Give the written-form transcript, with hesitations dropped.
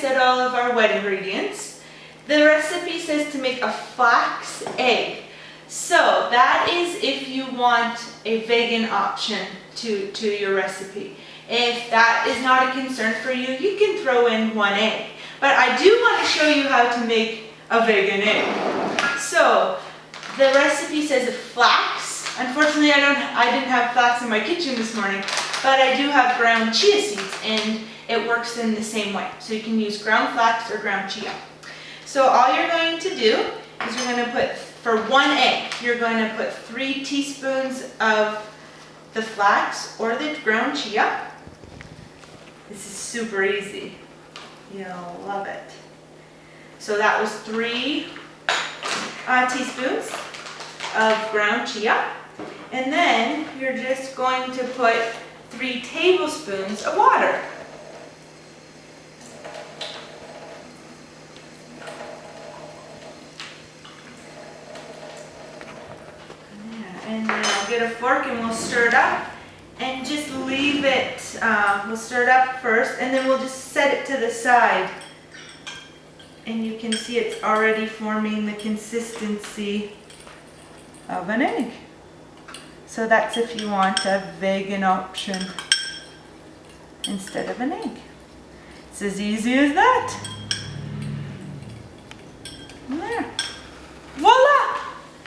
said all of our wet ingredients. The recipe says to make a flax egg. So that is if you want a vegan option to your recipe. If that is not a concern for you, you can throw in 1 egg. But I do want to show you how to make a vegan egg. So the recipe says flax. Unfortunately, I didn't have flax in my kitchen this morning, but I do have ground chia seeds, and it works in the same way. So you can use ground flax or ground chia. So all you're going to do is you're going to put, for 1 egg, you're going to put 3 teaspoons of the flax or the ground chia. This is super easy. You'll love it. So that was 3 teaspoons of ground chia. And then you're just going to put 3 tablespoons of water. And then I'll get a fork and we'll stir it up and just leave it, we'll stir it up first and then we'll just set it to the side. And you can see it's already forming the consistency of an egg. So that's if you want a vegan option instead of an egg. It's as easy as that. There.